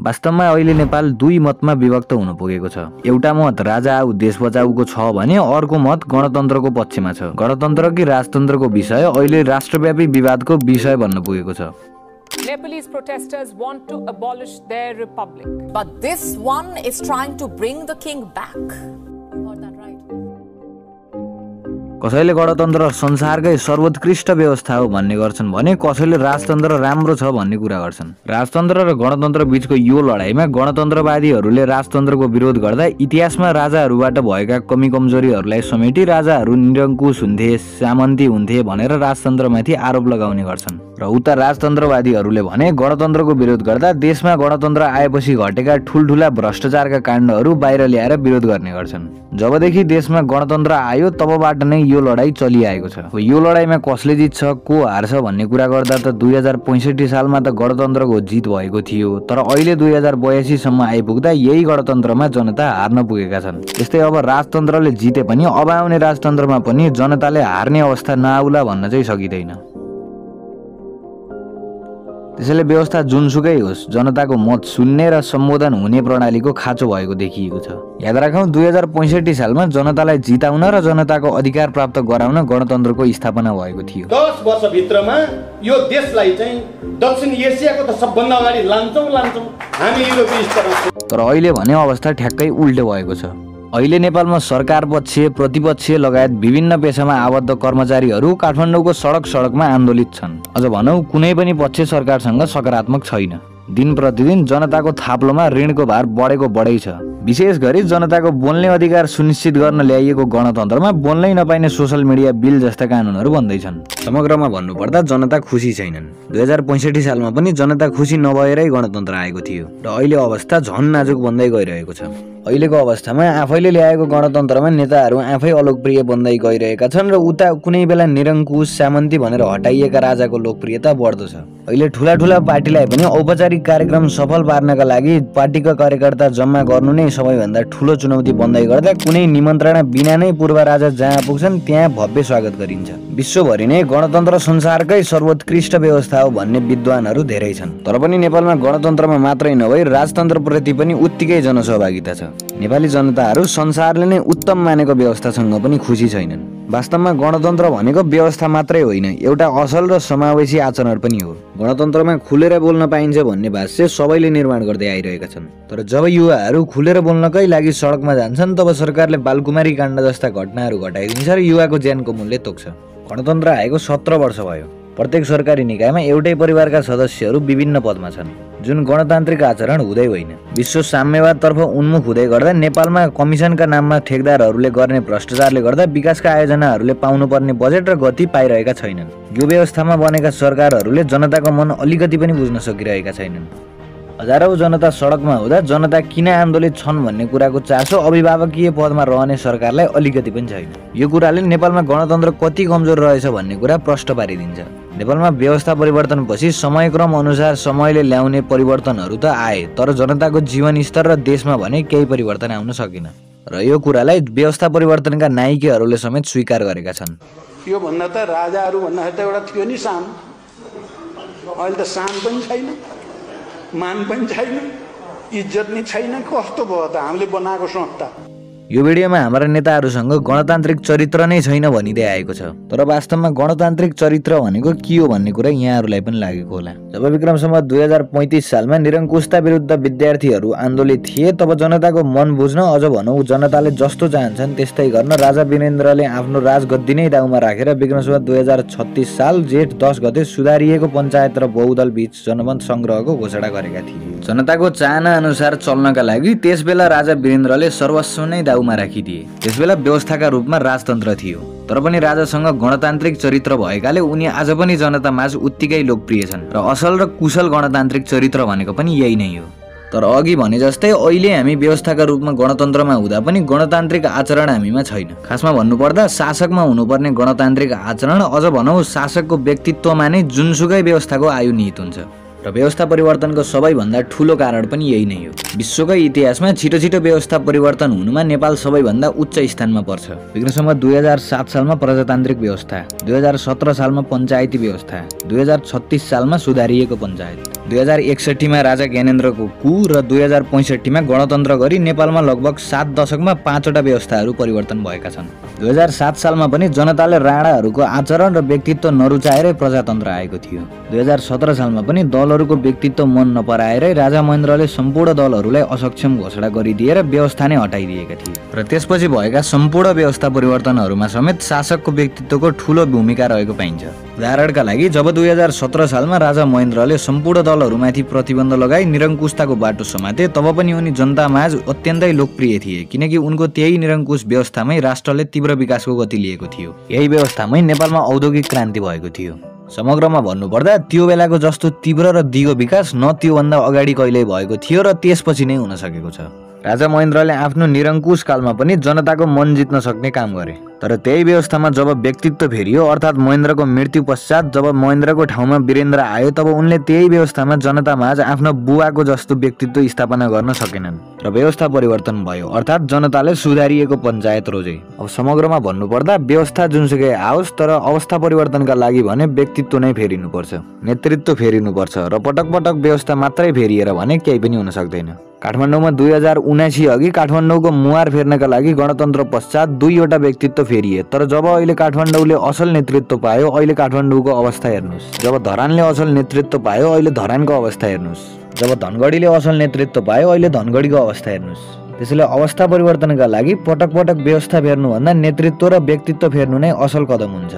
वास्तवमा अहिले नेपाल दुई मतमा विभक्त हुन पुगेको छ। एउटा मत राजा आऊ देश बचाऊको छ भने अर्को मत गणतन्त्रको पक्षमा छ। गणतन्त्र कि राजतन्त्रको विषय अहिले राष्ट्रव्यापी विवादको विषय बन्न पुगेको छ। Nepalese protesters want to abolish their republic. But this one is trying to bring the king back. You heard that right? कसैले गणतन्त्र संसारकै सर्वोत्कृष्ट व्यवस्था हो भन्ने गर्छन् भने कसैले राजतन्त्र राम्रो छ भन्ने कुरा गर्छन्। राजतन्त्र र गणतन्त्र बीचको यो लडाईमा गणतन्त्रवादीहरूले राजतन्त्रको विरोध गर्दा इतिहासमा राजाहरूबाट भएका कमी कमजोरीहरूलाई समेटी राजाहरू निरङ्कुश हुन्थे, सामन्ती हुन्थे भनेर राजतन्त्रमाथि आरोप लगाउने गर्छन्। र उता राजतन्त्रवादीहरूले भने गणतन्त्रको विरोध गर्दा देशमा गणतन्त्र आएपछि घटेका ठूलठूला भ्रष्टाचारका काण्डहरू बाहिर ल्याएर विरोध गर्ने गर्छन्। जबदेखि देशमा गणतन्त्र आयो तबबाट नै यो लडाई चलिआएको छ। यो लडाईमा कसले जित्छ को हार्छ भन्ने कुरा गर्दा त 2065 सालमा त गणतन्त्रको जित भएको थियो, तर अहिले 2082 सम्म आइपुग्दा यही गणतन्त्रमा जनता हार्न पुगेका छन्। त्यस्तै अब राजतन्त्रले जिते पनि अब आउने राजतन्त्रमा पनि जनताले हार्ने अवस्था नआउला भन्न चाहिँ सकिँदैन। त्यसैले व्यवस्था जुनसुकै होस् जनताको मत सुन्ने र सम्बोधन हुने प्रणालीको खाँचो भएको देखिएको छ। याद राखौं 2065 सालमा जनतालाई जिताउन र जनताको अधिकार प्राप्त गराउन गणतन्त्रको स्थापना भएको थियो। 10 वर्षभित्रमा यो देशलाई चाहिँ दक्षिण एसियाको त सबभन्दा अगाडि लान्छौं हामी युरोपीय स्तरमा। तर अहिले भने अवस्था ठ्याक्कै उल्टो भएको छ। अहिले नेपालमा सरकार पक्ष प्रतिपक्ष लगायत विभिन्न पेशामा आबद्ध कर्मचारीहरू काठमाडौँको सडकमा आन्दोलित छन्। अझ भनौं कुनै पनि पक्ष सरकारसँग सकारात्मक छैन। दिन प्रतिदिन जनताको थाप्लोमा ऋणको भार बढेको बढै छ। विशेष गरी जनताको बोल्ने अधिकार सुनिश्चित गर्न ल्याइएको गणतन्त्रमा बोल्नै नपाइने सोशल मिडिया बिल जस्ता कानुनहरू बन्दैछन्। समग्रमा भन्नुपर्दा जनता खुसी छैनन्। 2065 सालमा पनि जनता खुसी नभएरै गणतन्त्र आएको थियो र अहिले अवस्था झन् नाजुक बन्दै गइरहेको छ। अहिलेको अवस्थामा आफैले ल्याएको गणतन्त्रमा नेताहरू आफै अलोकप्रिय बन्दै गइरहेका छन् र उता कुनै बेला निरङ्कुश सामन्ती भनेर हटाइएका राजाको लोकप्रियता बढ्दो छ। अहिले ठूला पार्टीलाई पनि औपचारिक कार्यक्रम सफल पार्नका लागि पार्टीका कार्यकर्ता जम्मा गर्नु नै सबैभन्दा ठूलो चुनौती बन्दै गर्दा कुनै निमन्त्रणा बिना नै पूर्व राजा जहाँ पुग्छन् त्यहाँ भव्य स्वागत गरिन्छ। विश्वभरि नै गणतन्त्र संसारकै सर्वोत्कृष्ट व्यवस्था हो भन्ने विद्वानहरू धेरै छन्। तर पनि नेपालमा गणतन्त्रमा मात्रै नभई राजतन्त्रप्रति पनि उत्तिकै जनसहभागिता छ। नेपाली जनताहरू संसारले नै उत्तम मानेको व्यवस्थासँग पनि खुसी छैनन्। वास्तवमा गणतन्त्र भनेको व्यवस्था मात्रै होइन, एउटा असल र समावेशी आचरण पनि हो। गणतन्त्रमा खुलेर बोल्न पाइन्छ भन्ने भाष्य सबैले निर्माण गर्दै आइरहेका छन्। तर जब युवाहरू खुलेर बोल्नकै लागि सडकमा जान्छन् तब सरकारले बालकुमारी काण्ड जस्ता घटनाहरू घटाइदिन्छ र युवाको ज्यानको मूल्य तोक्छ। गणतन्त्र आएको 17 वर्ष भयो। प्रत्येक सरकारी निकायमा एउटै परिवारका सदस्यहरू विभिन्न पदमा छन्, जुन गणतान्त्रिक आचरण हुँदै होइन। विश्व साम्यवादतर्फ उन्मुख हुँदै गर्दा नेपालमा कमिसनका नाममा ठेकदारहरूले गर्ने भ्रष्टाचारले गर्दा विकासका आयोजनाहरूले पाउनुपर्ने बजेट र गति पाइरहेका छैनन्। यो व्यवस्थामा बनेका सरकारहरूले जनताको मन अलिकति पनि बुझ्न सकिरहेका छैनन्। हजारौं जनता सडकमा हुँदा जनता किन आन्दोलित छन् भन्ने कुराको चासो अभिभावकीय पदमा रहने सरकारलाई अलिकति पनि छैन। यो कुराले नेपालमा गणतन्त्र कति कमजोर रहेछ भन्ने कुरा प्रष्ट पारिदिन्छ। नेपालमा व्यवस्था परिवर्तनपछि समयक्रम अनुसार समयले ल्याउने परिवर्तनहरू त आए, तर जनताको जीवन स्तर र देशमा भने केही परिवर्तन आउन सकेन र यो कुरालाई व्यवस्था परिवर्तनका नायिकाहरूले समेत स्वीकार गरेका छन्। यो भन्दा त राजाहरू भन्दाखेरि त एउटा थियो नि सान, अहिले त सान पनि छैन, मान पनि छैन, इज्जत नि छैन। कस्तो भयो त हामीले बनाएको संस्था। यो भिडियोमा हाम्रा नेताहरूसँग गणतान्त्रिक चरित्र नै छैन भनिँदै आएको छ, तर वास्तवमा गणतान्त्रिक चरित्र भनेको के हो भन्ने कुरा यहाँहरूलाई पनि लागेको होला। जब विक्रम सम्वत 2035 सालमा निरङ्कुशता विरुद्ध विद्यार्थीहरू आन्दोलित थिए तब जनताको मन बुझ्न, अझ भनौं जनताले जस्तो चाहन्छन् त्यस्तै गर्न राजा वीरेन्द्रले आफ्नो राजगद्दी नै दाउमा राखेर विक्रम सम्वत 2036 साल जेठ 10 गते सुधारिएको पञ्चायत र बहुदल बीच जनमत संग्रहको घोषणा गरेका थिए। जनताको चाहना अनुसार चल्नका लागि त्यसबेला राजा वीरेन्द्रले सर्वस्व नै दाउमा राखिदिए। त्यसबेला व्यवस्थाका रूपमा राजतन्त्र थियो, तर पनि राजासँग गणतान्त्रिक चरित्र भएकाले उनी आज पनि जनतामाझ उत्तिकै लोकप्रिय छन् र असल र कुशल गणतान्त्रिक चरित्र भनेको पनि यही नै हो। तर अघि भने जस्तै अहिले हामी व्यवस्थाका रूपमा गणतन्त्रमा हुँदा पनि गणतान्त्रिक आचरण हामीमा छैन। खासमा भन्नुपर्दा शासकमा हुनुपर्ने गणतान्त्रिक आचरण, अझ भनौं शासकको व्यक्तित्वमा नै जुनसुकै व्यवस्थाको आयु निहित हुन्छ र व्यवस्था परिवर्तनको सबैभन्दा ठूलो कारण पनि यही नै हो। विश्वकै इतिहासमा छिटो व्यवस्था परिवर्तन हुनुमा नेपाल सबैभन्दा उच्च स्थानमा पर्छ। विक्रम सम्वत 2007 सालमा प्रजातान्त्रिक व्यवस्था, 2017 सालमा पञ्चायती व्यवस्था, 2036 सालमा सुधारिएको पञ्चायत। 2061 मा राजा ज्ञानेन्द्रको कु र 2065 मा गणतन्त्र गरी नेपालमा लगभग 7 दशकमा 5 वटा व्यवस्थाहरू परिवर्तन भएका छन्। 2007 सालमा पनि जनताले राणाहरूको आचरण र व्यक्तित्व नरुचाएरै प्रजातन्त्र आएको थियो। 2017 सालमा पनि दलहरूको व्यक्तित्व मन नपराएरै राजा महेन्द्रले सम्पूर्ण दलहरूलाई असक्षम घोषणा गरिदिएर व्यवस्था नै हटाइदिएका थिए र त्यसपछि भएका सम्पूर्ण व्यवस्था परिवर्तनहरूमा समेत शासकको व्यक्तित्वको ठूलो भूमिका रहेको पाइन्छ। उदाहरणका लागि जब 2017 सालमा राजा महेन्द्रले सम्पूर्ण दलहरूमाथि प्रतिबन्ध लगाई निरङ्कुशताको बाटो समाते तब पनि उनी जनतामाझ अत्यन्तै लोकप्रिय थिए, किनकि उनको त्यही निरङ्कुश व्यवस्थामै राष्ट्रले तीव्र विकासको गति लिएको थियो। यही व्यवस्थामै नेपालमा औद्योगिक क्रान्ति भएको थियो। समग्रमा भन्नुपर्दा त्यो बेलाको जस्तो तीव्र र दिगो विकास न त्योभन्दा अगाडि कहिल्यै भएको थियो र त्यसपछि नै हुन सकेको छ। राजा महेन्द्रले आफ्नो निरङ्कुश कालमा पनि जनताको मन जित्न सक्ने काम गरे, तर त्यही व्यवस्थामा जब व्यक्तित्व फेरियो अर्थात् महेन्द्रको मृत्यु पश्चात जब महेन्द्रको ठाउँमा वीरेन्द्र आयो तब उनले त्यही व्यवस्थामा जनतामाझ आफ्नो बुवाको जस्तो व्यक्तित्व स्थापना गर्न सकेनन् र व्यवस्था परिवर्तन भयो, अर्थात् जनताले सुधारिएको पञ्चायत रोजे। अब समग्रमा भन्नुपर्दा व्यवस्था जुनसुकै आओस् तर अवस्था परिवर्तनका लागि भने व्यक्तित्व नै फेरिनुपर्छ, नेतृत्व फेरिनुपर्छ र पटक पटक व्यवस्था मात्रै फेरिएर भने केही पनि हुन सक्दैन। काठमाडौँमा 2079 अघि काठमाडौँको मुहार फेर्नका लागि गणतन्त्र पश्चात 2 वटा व्यक्तित्व फेरिए, तर जब अहिले काठमाडौँले असल नेतृत्व पायो अहिले काठमाडौँको अवस्था हेर्नुहोस्, जब धरानले असल नेतृत्व पायो अहिले धरानको अवस्था हेर्नुहोस्, जब धनगढीले असल नेतृत्व पायो अहिले धनगढीको अवस्था हेर्नुहोस्। त्यसैले अवस्था परिवर्तनका लागि पटक पटक व्यवस्था फेर्नुभन्दा नेतृत्व र व्यक्तित्व फेर्नु नै असल कदम हुन्छ।